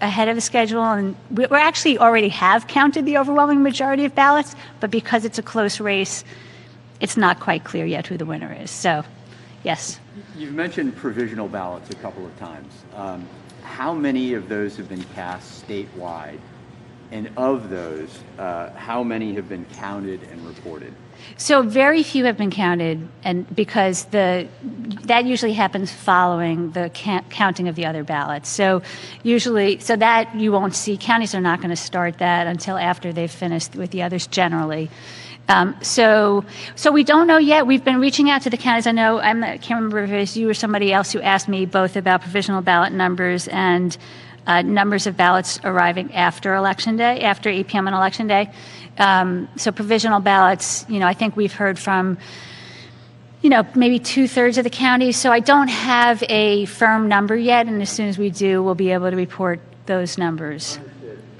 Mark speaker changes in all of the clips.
Speaker 1: ahead of the schedule, and we actually already have counted the overwhelming majority of ballots, but because it's a close race, it's not quite clear yet who the winner is. So, yes.
Speaker 2: You've mentioned provisional ballots a couple of times. How many of those have been cast statewide? And of those, how many have been counted and reported?
Speaker 1: So very few have been counted, and because that usually happens following the counting of the other ballots. So that you won't see. Counties are not going to start that until after they've finished with the others generally. So we don't know yet. We've been reaching out to the counties. I know I can't remember if it was you or somebody else who asked me both about provisional ballot numbers and numbers of ballots arriving after Election Day, after 8 p.m. on Election Day. So provisional ballots, I think we've heard from, maybe 2/3 of the counties. So I don't have a firm number yet, and as soon as we do, we'll be able to report those numbers.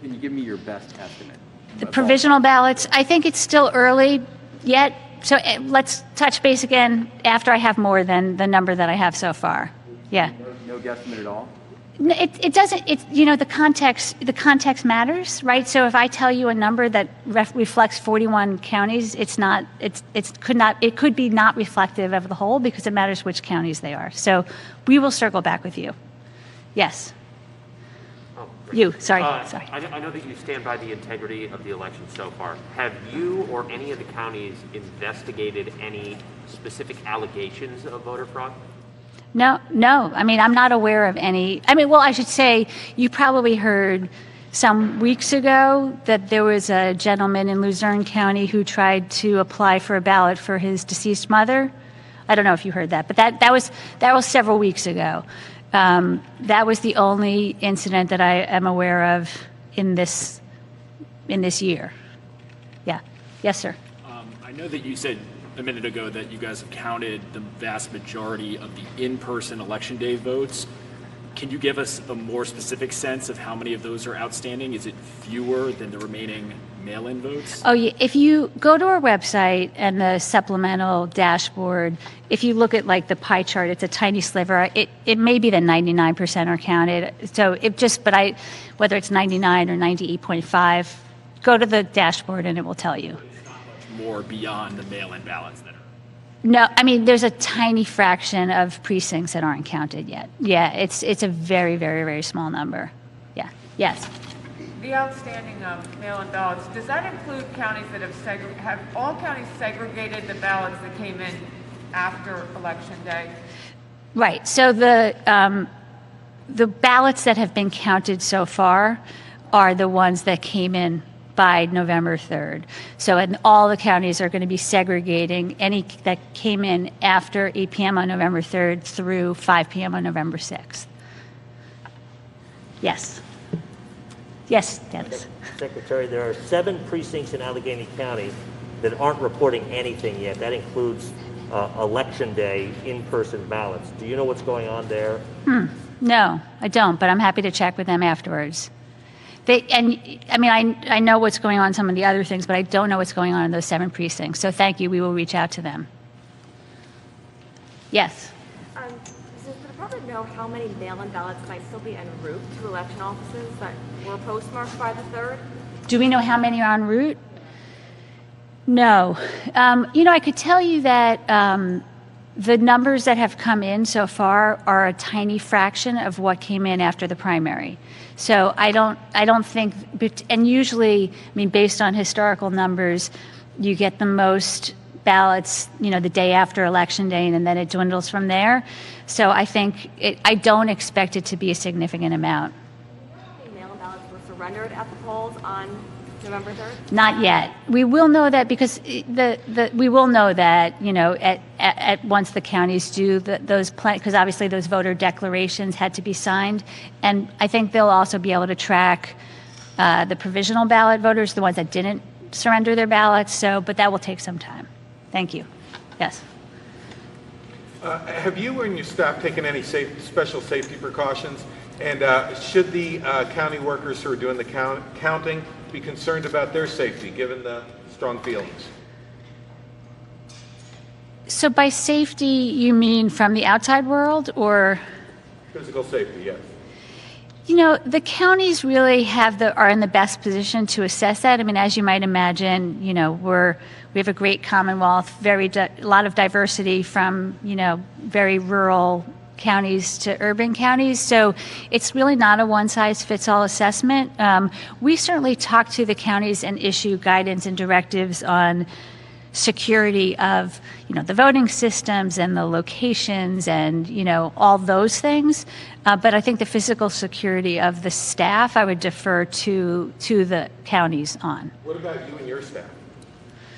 Speaker 2: Can you give me your best estimate?
Speaker 1: The provisional ballots, I think it's still early yet. So let's touch base again after I have more than the number that I have so far. Yeah.
Speaker 2: No guesstimate at all?
Speaker 1: It doesn't. The context matters, right? So if I tell you a number that reflects 41 counties, it could be not reflective of the whole because it matters which counties they are. So we will circle back with you. Yes. Sorry.
Speaker 3: I know that you stand by the integrity of the election so far. Have you or any of the counties investigated any specific allegations of voter fraud?
Speaker 1: No. I mean, I'm not aware of any. I should say you probably heard some weeks ago that there was a gentleman in Luzerne County who tried to apply for a ballot for his deceased mother. I don't know if you heard that, but that was several weeks ago. That was the only incident that I am aware of in this year. Yeah. Yes, sir.
Speaker 4: I know that you said a minute ago that you guys have counted the vast majority of the in-person Election Day votes. Can you give us a more specific sense of how many of those are outstanding? Is it fewer than the remaining mail-in votes? Oh, yeah. If you go to our website and the supplemental dashboard, if you look at like the pie chart, it's a tiny sliver. It may be that 99% are counted. So whether it's 99 or 98.5, go to the dashboard and it will tell you. It's not much more beyond the mail-in ballots that are. No, there's a tiny fraction of precincts that aren't counted yet. Yeah, it's a very, very, very small number. Yeah. Yes.
Speaker 5: The outstanding mail-in ballots, does that include counties that have all counties segregated the ballots that came in after Election Day?
Speaker 1: Right. So the ballots that have been counted so far are the ones that came in by November 3rd. So all the counties are going to be segregating any that came in after 8 p.m. on November 3rd through 5 p.m. on November 6th. Yes. Yes, Dennis.
Speaker 6: Secretary, there are 7 precincts in Allegheny County that aren't reporting anything yet. That includes Election Day in-person ballots. Do you know what's going on there?
Speaker 1: No, I don't, but I'm happy to check with them afterwards. I know what's going on in some of the other things, but I don't know what's going on in those 7 precincts. So thank you. We will reach out to them. Yes.
Speaker 7: Does the department know how many mail-in ballots might still be en route to election offices that were postmarked by the 3rd?
Speaker 1: Do we know how many are en route? No. I could tell you that the numbers that have come in so far are a tiny fraction of what came in after the primary. So I don't think, and usually, based on historical numbers, you get the most ballots, the day after Election Day, and then it dwindles from there. So I don't expect it to be a significant amount.
Speaker 7: How many mail-in ballots were surrendered at the polls on November 3rd?
Speaker 1: Not yet. We will know that because we will know that at once the counties do those because obviously those voter declarations had to be signed, and I think they'll also be able to track the provisional ballot voters, the ones that didn't surrender their ballots. But that will take some time. Thank you. Yes.
Speaker 8: Have you and your staff taken any special safety precautions? And should the county workers who are doing the counting be concerned about their safety, given the strong feelings?
Speaker 1: So by safety, you mean from the outside world or?
Speaker 8: Physical safety, yes.
Speaker 1: You know, the counties really are in the best position to assess that. I mean, as you might imagine, you know, we have a great Commonwealth, a lot of diversity from, you know, very rural counties to urban counties. So it's really not a one-size-fits-all assessment. We certainly talk to the counties and issue guidance and directives on security of, you know, the voting systems and the locations and, you know, all those things. But I think the physical security of the staff, I would defer to the counties on.
Speaker 8: What about you and your staff?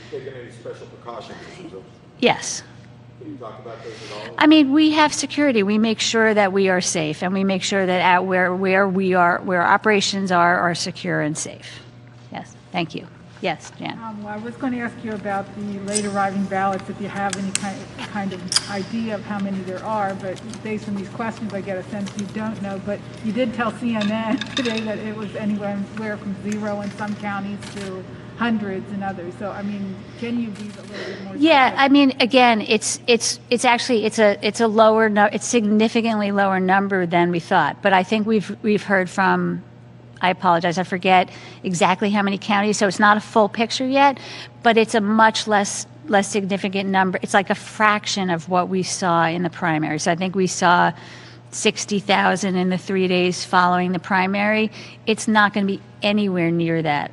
Speaker 8: Taking any special precautions?
Speaker 1: Yes.
Speaker 8: Can you talk about those at all?
Speaker 1: I mean, we have security. We make sure that we are safe, and we make sure that where operations are secure and safe. Yes. Thank you. Yes, Jan.
Speaker 9: Well, I was going to ask you about the late arriving ballots, if you have any kind of idea of how many there are, but based on these questions, I get a sense you don't know. But you did tell CNN today that it was anywhere from 0 in some counties to hundreds in others. So, I mean, can you be a little bit more?
Speaker 1: Yeah, I mean, again, it's significantly lower number than we thought. But I think we've heard from, I apologize, I forget exactly how many counties, so it's not a full picture yet, but it's a much less significant number. It's like a fraction of what we saw in the primary. So I think we saw 60,000 in the 3 days following the primary. It's not going to be anywhere near that.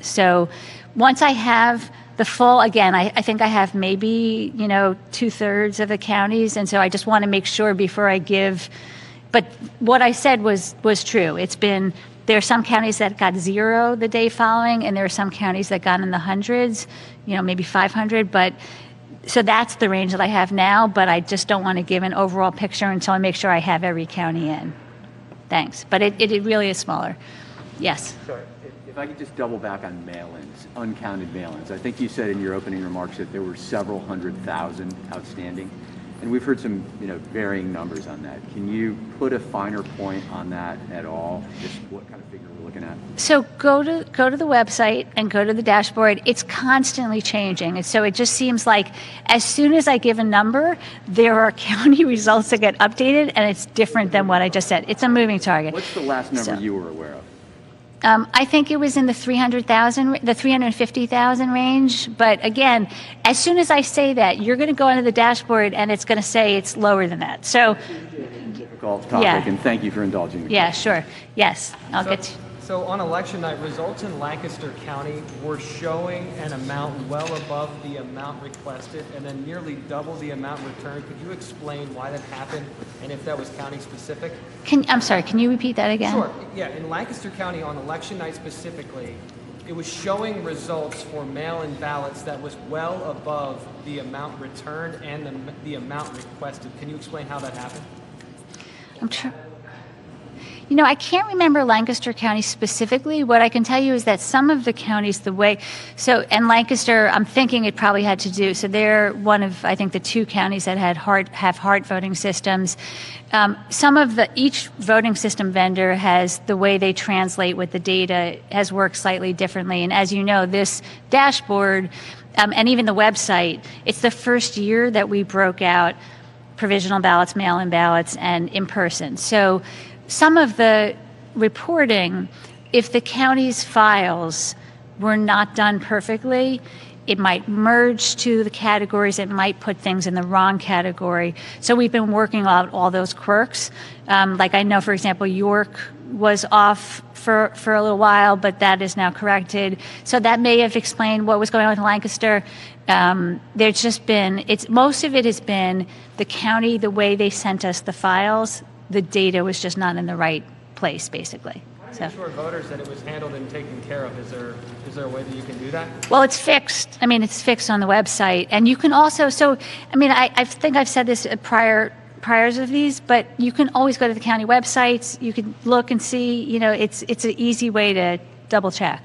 Speaker 1: So once I have the full, again, I think I have maybe, you know, 2/3 of the counties, and so I just want to make sure before I give, but what I said was true. There are some counties that got 0 the day following, and there are some counties that got in the hundreds, you know, maybe 500. But so that's the range that I have now, but I just don't want to give an overall picture until I make sure I have every county in. Thanks. But it really is smaller. Yes.
Speaker 2: Sorry, if I could just double back on mail-ins, uncounted mail-ins. I think you said in your opening remarks that there were several 100,000 outstanding. And we've heard some, you know, varying numbers on that. Can you put a finer point on that at all? Just what kind of figure we're looking at?
Speaker 1: So go to the website and go to the dashboard. It's constantly changing. And so it just seems like as soon as I give a number, there are county results that get updated, and it's different than what I just said. It's a moving target.
Speaker 2: What's the last number you were aware of?
Speaker 1: I think it was in the 350,000 range. But again, as soon as I say that, you're going to go onto the dashboard and it's going to say it's lower than that. So,
Speaker 2: difficult topic,
Speaker 1: yeah.
Speaker 2: And thank you for indulging me.
Speaker 1: Yeah, sure. Yes, I'll get to.
Speaker 10: So on election night, results in Lancaster County were showing an amount well above the amount requested and then nearly double the amount returned. Could you explain why that happened and if that was county specific?
Speaker 1: I'm sorry, can you repeat that again?
Speaker 10: Sure. Yeah, in Lancaster County on election night specifically, it was showing results for mail-in ballots that was well above the amount returned and the amount requested. Can you explain how that happened?
Speaker 1: You know, I can't remember Lancaster County specifically. What I can tell you is that some of the counties, and Lancaster, I'm thinking it probably had to do, so they're one of, I think, the 2 counties that have hard voting systems. Each voting system vendor has the way they translate with the data has worked slightly differently. And as you know, this dashboard, and even the website, it's the first year that we broke out provisional ballots, mail-in ballots, and in person. So some of the reporting, if the county's files were not done perfectly, it might merge to the categories, it might put things in the wrong category. So we've been working out all those quirks. Like I know, for example, York was off for a little while, but that is now corrected. So that may have explained what was going on with Lancaster. There's just been, most of it has been the county, the way they sent us the files, the data was just not in the right place, basically.
Speaker 10: How do you assure voters that it was handled and taken care of? Is there a way that you can do that?
Speaker 1: Well, it's fixed. I mean, it's fixed on the website. And you can also, I think I've said this at priors of these, but you can always go to the county websites. You can look and see, you know, it's an easy way to double check.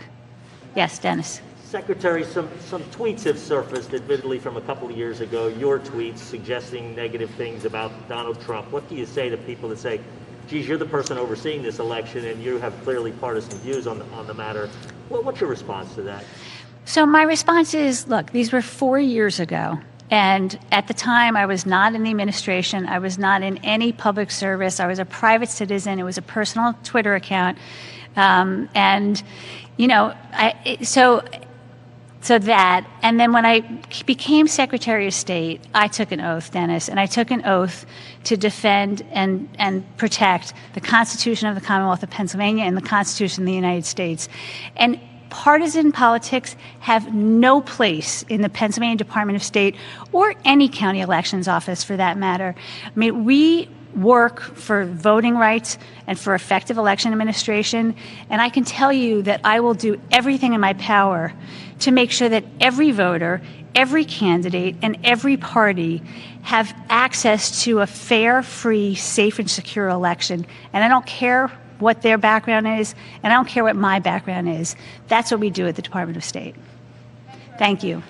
Speaker 1: Yes, Dennis.
Speaker 6: Secretary, some tweets have surfaced, admittedly from a couple of years ago, your tweets suggesting negative things about Donald Trump. What do you say to people that say, geez, you're the person overseeing this election and you have clearly partisan views on the matter? What's your response to that?
Speaker 1: So my response is, look, these were 4 years ago. And at the time, I was not in the administration. I was not in any public service. I was a private citizen. It was a personal Twitter account. And, you know, so that, and then when I became Secretary of State, I took an oath, Dennis, and I took an oath to defend and protect the Constitution of the Commonwealth of Pennsylvania and the Constitution of the United States. And partisan politics have no place in the Pennsylvania Department of State or any county elections office for that matter. I mean, we work for voting rights and for effective election administration, and I can tell you that I will do everything in my power to make sure that every voter, every candidate, and every party have access to a fair, free, safe, and secure election. And I don't care what their background is, and I don't care what my background is. That's what we do at the Department of State. Thank you.